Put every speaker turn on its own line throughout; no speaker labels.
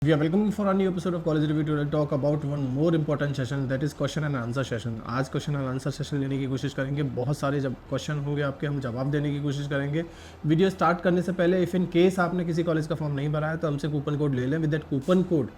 We are welcoming for a new episode of College Review. Today talk about one more important session, that is question and answer session. आज question and answer session लेने की कोशिश करेंगे। बहुत सारे जब question होंगे आपके, हम जवाब देने की कोशिश करेंगे। वीडियो स्टार्ट करने से पहले इफ़ इन केस आपने किसी कॉलेज का फॉर्म नहीं भरा है तो हमसे कूपन कोड ले लें। विद दैट कूपन कोड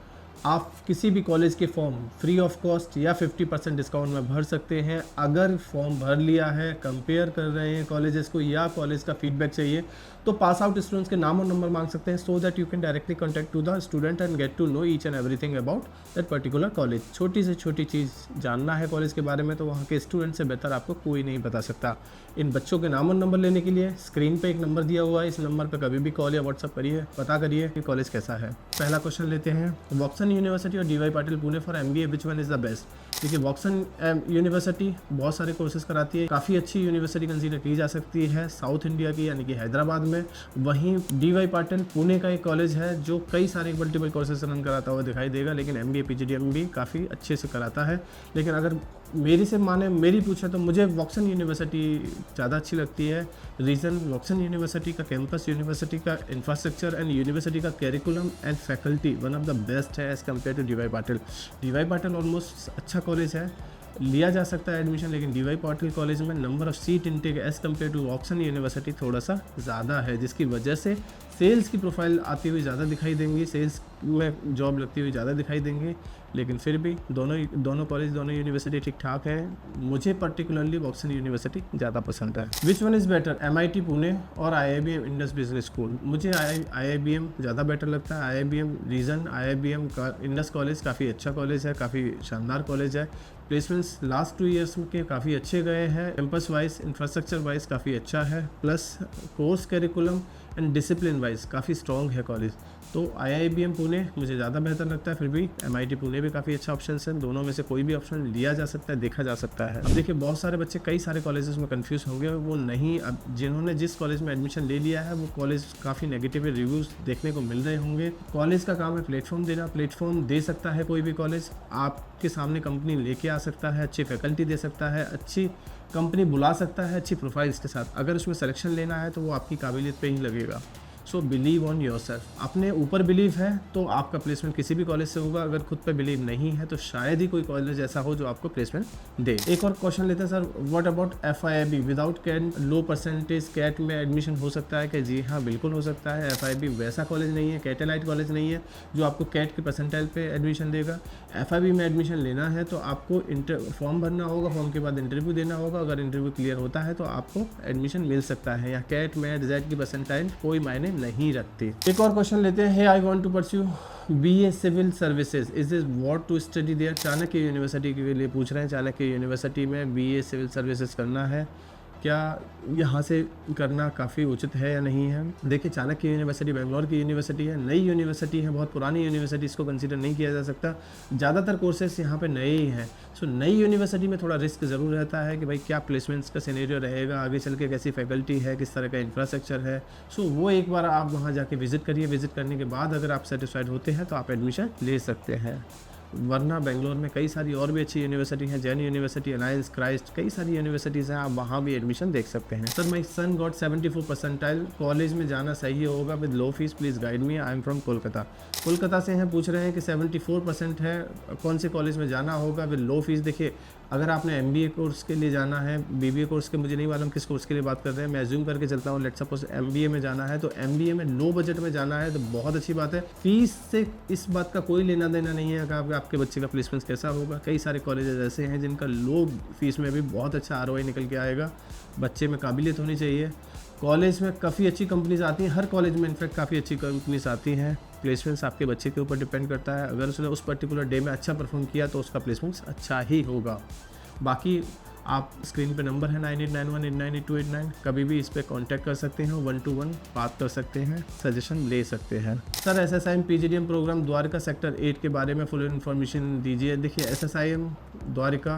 आप किसी भी कॉलेज के फॉर्म फ्री ऑफ कॉस्ट या 50% डिस्काउंट में भर सकते हैं। अगर फॉर्म भर लिया है, कंपेयर कर रहे हैं कॉलेजेस को या कॉलेज का फीडबैक चाहिए तो पास आउट स्टूडेंट्स के नाम और नंबर मांग सकते हैं, so that you can directly contact to the student and get to know each and everything about that particular college. छोटी से छोटी चीज़ जानना है कॉलेज के बारे में तो वहाँ के स्टूडेंट से बेहतर आपको कोई नहीं बता सकता। इन बच्चों के नाम और नंबर लेने के लिए स्क्रीन पे एक नंबर दिया हुआ है, इस नंबर पर कभी भी कॉल या व्हाट्सअप करिए, पता करिए कि कॉलेज कैसा है। पहला क्वेश्चन लेते हैं, वॉक्सन यूनिवर्सिटी और DY Patil Pune for MBA which one is the best. देखिए वॉक्सन यूनिवर्सिटी बहुत सारे कोर्सेज कराती है, काफ़ी अच्छी यूनिवर्सिटी कंसीडर की जा सकती है साउथ इंडिया की, यानी कि हैदराबाद में। वहीं DY पाटिल पुणे का एक कॉलेज है जो कई सारे मल्टीपल कोर्सेज रन कराता हुआ दिखाई देगा, लेकिन MBA PGDM भी काफ़ी अच्छे से कराता है। लेकिन अगर मेरी पूछे तो मुझे वॉक्सन यूनिवर्सिटी ज़्यादा अच्छी लगती है। रीज़न, वॉक्सन यूनिवर्सिटी का कैंपस, यूनिवर्सिटी का इंफ्रास्ट्रक्चर एंड यूनिवर्सिटी का curriculum and faculty one of the best है as compare to DY Patil. DY Patil almost अच्छा कॉलेज है, लिया जा सकता है एडमिशन, लेकिन DY पाटिल कॉलेज में number of seat intake as compare to Woxsen university थोड़ा सा ज़्यादा है, जिसकी वजह से सेल्स की प्रोफाइल आती हुई ज़्यादा दिखाई देंगी, सेल्स में जॉब लगती हुई ज़्यादा दिखाई देंगे। लेकिन फिर भी दोनों कॉलेज, दोनों यूनिवर्सिटी ठीक ठाक है। मुझे पर्टिकुलरली वॉक्सन यूनिवर्सिटी ज़्यादा पसंद है। Which one is better, MIT Pune और IIBM इंडस बिजनेस स्कूल? मुझे IIBM ज़्यादा बेटर लगता है। IIBM रीज़न, IIBM का इंडस कॉलेज काफ़ी अच्छा कॉलेज है, काफ़ी शानदार कॉलेज है। प्लेसमेंट्स लास्ट 2 ईयर्स के काफ़ी अच्छे गए हैं, कैंपस वाइज, इंफ्रास्ट्रक्चर वाइज काफ़ी अच्छा है, plus course curriculum and discipline wise काफ़ी स्ट्रॉन्ग है कॉलेज। तो IIBM पुणे मुझे ज़्यादा बेहतर लगता है। फिर भी MIT पुणे भी काफ़ी अच्छा ऑप्शन है, दोनों में से कोई भी ऑप्शन लिया जा सकता है, देखा जा सकता है। अब देखिए बहुत सारे बच्चे कई सारे कॉलेजेस में कंफ्यूज होंगे, वो नहीं, अब जिन्होंने जिस कॉलेज में एडमिशन ले लिया है वो कॉलेज काफ़ी नेगेटिव रिव्यूज़ देखने को मिल रहे होंगे। कॉलेज का काम है प्लेटफॉर्म देना, प्लेटफॉर्म दे सकता है कोई भी कॉलेज, आपके सामने कंपनी लेके आ सकता है, अच्छी फैकल्टी दे सकता है, अच्छी कंपनी बुला सकता है अच्छी प्रोफाइल्स के साथ। अगर उसमें सिलेक्शन लेना है तो वो आपकी काबिलियत पे ही लगेगा। So believe on your self. अपने ऊपर बिलीव है तो आपका प्लेसमेंट किसी भी कॉलेज से होगा, अगर खुद पे बिलीव नहीं है तो शायद ही कोई कॉलेज ऐसा हो जो आपको प्लेसमेंट दे। एक और क्वेश्चन लेते हैं sir, what about FIIB without CAT, low percentage CAT में एडमिशन हो सकता है? कि जी हाँ बिल्कुल हो सकता है। FIIB वैसा कॉलेज नहीं है, कैटेलाइट कॉलेज नहीं है जो आपको कैट के परसेंटाइल पे एडमिशन देगा। FIIB में एडमिशन लेना है तो आपको फॉर्म भरना होगा, फॉर्म के बाद इंटरव्यू देना होगा, अगर इंटरव्यू क्लियर होता है तो आपको एडमिशन मिल सकता है। यहाँ कैट मैट जेड की परसेंटाइल कोई मायने नहीं रखती। एक और क्वेश्चन लेते हैं, hey I want to pursue BA civil services, is is what to study there? Chanakya university के लिए पूछ रहे हैं, चाणक्य यूनिवर्सिटी में BA सिविल सर्विसेज करना है, क्या यहाँ से करना काफ़ी उचित है या नहीं है? देखिए चाणक्य यूनिवर्सिटी बेंगलोर की यूनिवर्सिटी है, नई यूनिवर्सिटी है, बहुत पुरानी यूनिवर्सिटी, इसको कंसीडर नहीं किया जा सकता। ज़्यादातर कोर्सेस यहाँ पे नए ही हैं। सो नई यूनिवर्सिटी में थोड़ा रिस्क ज़रूर रहता है कि भाई क्या प्लेसमेंट्स का सिनेरियो रहेगा, आगे चल के कैसी फैकल्टी है, किस तरह का इंफ्रास्ट्रक्चर है। सो वो एक बार आप वहाँ जाके विजिट करिए, विजिट करने के बाद अगर आप सेटिस्फाइड होते हैं तो आप एडमिशन ले सकते हैं। वरना बेंगलोर में कई सारी और भी अच्छी यूनिवर्सिटी हैं, जैन यूनिवर्सिटी, अलायंस, क्राइस्ट, कई सारी यूनिवर्सिटीज़ हैं, आप वहाँ भी एडमिशन देख सकते हैं। Sir my sun got 74 percentile, college में जाना सही होगा with low fees, please guide me, I am from Kolkata. Kolkata से हैं, पूछ रहे हैं कि 74% है, कौन से कॉलेज में जाना होगा विद लो फीस? देखिए अगर आपने MBA कोर्स के लिए जाना है, BBA कोर्स के, मुझे नहीं मालूम किस कोर्स के लिए बात कर रहे हैं, मैं अज्यूम करके चलता हूँ, लेट्स सपोज MBA में जाना है, तो MBA में लो बजट में जाना है तो बहुत अच्छी बात है। फीस से इस बात का कोई लेना देना नहीं है कि आपके बच्चे का प्लेसमेंट कैसा होगा। कई सारे कॉलेजेस ऐसे हैं जिनका लो फीस में भी बहुत अच्छा ROI निकल के आएगा। बच्चे में काबिलियत होनी चाहिए। कॉलेज में काफ़ी अच्छी कंपनीज आती हैं, हर कॉलेज में इनफैक्ट काफ़ी अच्छी कंपनीज आती हैं। प्लेसमेंट्स आपके बच्चे के ऊपर डिपेंड करता है, अगर उसने उस पर्टिकुलर डे में अच्छा परफॉर्म किया तो उसका प्लेसमेंट्स अच्छा ही होगा। बाकी आप स्क्रीन पे नंबर है 9891898289, कभी भी इस पर कांटेक्ट कर सकते हैं, 1-to-1 बात कर सकते हैं, सजेशन ले सकते हैं। Sir SSIM PGDM programme Dwarka sector 8 के बारे में फुल इन्फॉर्मेशन दीजिए। देखिए SSIM द्वारका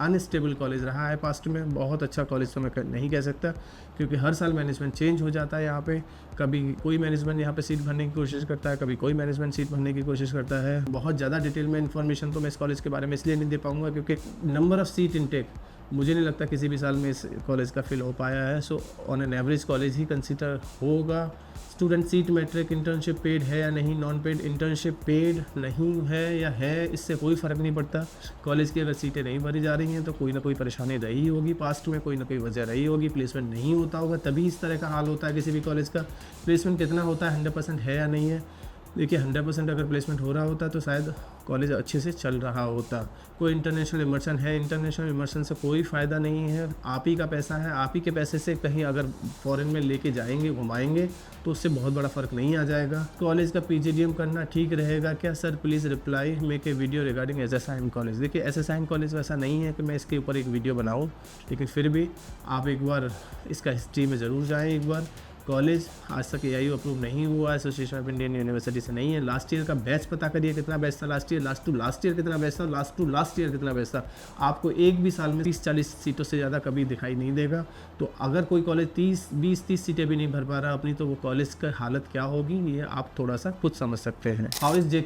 अनस्टेबल कॉलेज रहा है पास्ट में, बहुत अच्छा कॉलेज तो मैं नहीं कह सकता क्योंकि हर साल मैनेजमेंट चेंज हो जाता है यहाँ पे। कभी कोई मैनेजमेंट यहाँ पे सीट भरने की कोशिश करता है, कभी कोई मैनेजमेंट सीट भरने की कोशिश करता है। बहुत ज़्यादा डिटेल में इन्फॉर्मेशन तो मैं इस कॉलेज के बारे में इसलिए नहीं दे पाऊँगा क्योंकि नंबर ऑफ़ सीट इनटेक मुझे नहीं लगता किसी भी साल में इस कॉलेज का फिल हो पाया है। So on an average college ही कंसिडर होगा। Student seat matrix internship paid है या नहीं, नॉन पेड इंटर्नशिप पेड नहीं है या है, इससे कोई फ़र्क नहीं पड़ता। कॉलेज की अगर सीटें नहीं भरी जा रही हैं तो कोई ना कोई परेशानी रही होगी, पास्ट में कोई ना कोई वजह रही होगी, प्लेसमेंट नहीं होता होगा, तभी इस तरह का हाल होता है किसी भी कॉलेज का। प्लेसमेंट कितना होता है, 100% है या नहीं है? देखिए 100% अगर प्लेसमेंट हो रहा होता तो शायद कॉलेज अच्छे से चल रहा होता। कोई इंटरनेशनल इमर्शन है, इंटरनेशनल इमर्शन से कोई फ़ायदा नहीं है। आप ही का पैसा है, आप ही के पैसे से कहीं अगर फॉरेन में लेके जाएंगे, घुमाएंगे तो उससे बहुत बड़ा फ़र्क नहीं आ जाएगा। कॉलेज का PGDM करना ठीक रहेगा क्या? Sir please reply make a video regarding SSIM college. देखिए SSIM कॉलेज वैसा नहीं है कि मैं इसके ऊपर एक वीडियो बनाऊँ, लेकिन फिर भी आप एक बार इसका हिस्ट्री में ज़रूर जाएँ। एक बार कॉलेज आज तक AIU अप्रूव नहीं हुआ, एसोसिएशन ऑफ इंडियन यूनिवर्सिटी से नहीं है। लास्ट ईयर का बैच पता करिए कितना बैच था लास्ट ईयर, लास्ट ईयर कितना बैच था, लास्ट ईयर कितना बैच था। आपको एक भी साल में 30-40 सीटों से ज़्यादा कभी दिखाई नहीं देगा। तो अगर कोई कॉलेज 20-30 सीटें भी नहीं भर पा रहा अपनी, तो वो कॉलेज की हालत क्या होगी ये आप थोड़ा सा खुद समझ सकते हैं। हाउ इज़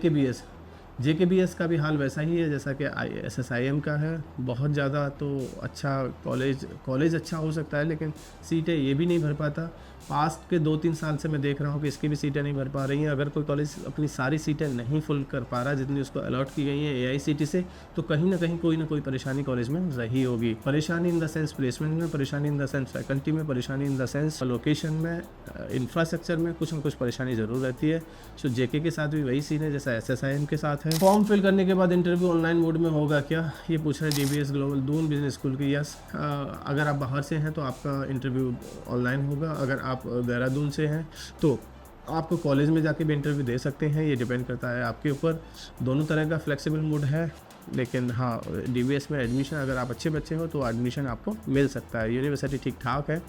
JKBS का भी हाल वैसा ही है जैसा कि SSIM का है। बहुत ज़्यादा तो अच्छा कॉलेज अच्छा हो सकता है, लेकिन सीटें ये भी नहीं भर पाता। पास्ट के 2-3 साल से मैं देख रहा हूँ कि इसकी भी सीटें नहीं भर पा रही हैं। अगर कोई कॉलेज अपनी सारी सीटें नहीं फुल कर पा रहा जितनी उसको अलॉट की गई हैं AICTE से, तो कहीं ना कहीं कोई ना कोई परेशानी कॉलेज में रही होगी। परेशानी इन द सेंस प्लेसमेंट में, परेशानी इन द सेंस फैकल्टी में, परेशानी इन द सेंस लोकेशन में, इंफ्रास्ट्रक्चर में कुछ न कुछ परेशानी ज़रूर रहती है। सो JK के साथ भी वही सीन है जैसा SSIM के साथ है। फॉर्म फिल करने के बाद इंटरव्यू ऑनलाइन मोड में होगा क्या, ये पूछ रहे DBS global Doon business school की। यस, अगर आप बाहर से हैं तो आपका इंटरव्यू ऑनलाइन होगा। अगर आप देहरादून से हैं तो आपको कॉलेज में जाके भी इंटरव्यू दे सकते हैं, ये डिपेंड करता है आपके ऊपर। दोनों तरह का फ्लेक्सिबल मोड है, लेकिन हाँ DBS में एडमिशन अगर आप अच्छे बच्चे हो तो एडमिशन आपको मिल सकता है। यूनिवर्सिटी ठीक ठाक है,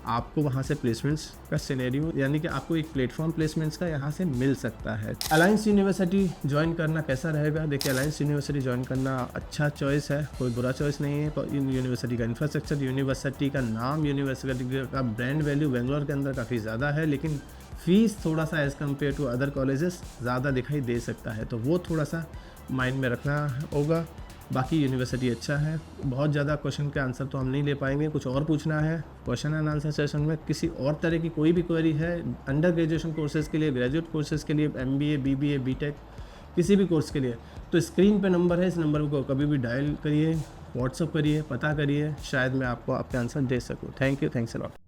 आपको वहाँ से प्लेसमेंट्स का सिनेरियो यानी कि आपको एक प्लेटफॉर्म प्लेसमेंट्स का यहाँ से मिल सकता है। अलायंस यूनिवर्सिटी ज्वाइन करना कैसा रहेगा? देखिए अलायंस यूनिवर्सिटी ज्वाइन करना अच्छा चॉइस है, कोई बुरा चॉइस नहीं है। यूनिवर्सिटी का इंफ्रास्ट्रक्चर, यूनिवर्सिटी का नाम, यूनिवर्सिटी का ब्रांड वैल्यू बेंगलोर के अंदर काफ़ी ज़्यादा है, लेकिन फ़ीस थोड़ा सा as compare to other colleges ज़्यादा दिखाई दे सकता है, तो वो थोड़ा सा माइंड में रखना होगा। बाकी यूनिवर्सिटी अच्छा है। बहुत ज़्यादा क्वेश्चन के आंसर तो हम नहीं ले पाएंगे, कुछ और पूछना है क्वेश्चन एंड आंसर सेशन में। किसी और तरह की कोई भी क्वेरी है अंडर ग्रेजुएशन कोर्सेज़ के लिए, ग्रेजुएट कोर्सेज़ के लिए, MBA BBA BTech किसी भी कोर्स के लिए, तो स्क्रीन पे नंबर है, इस नंबर को कभी भी डायल करिए, व्हाट्सअप करिए, पता करिए, शायद मैं आपको आपके आंसर दे सकूँ। Thank you, thanks a lot.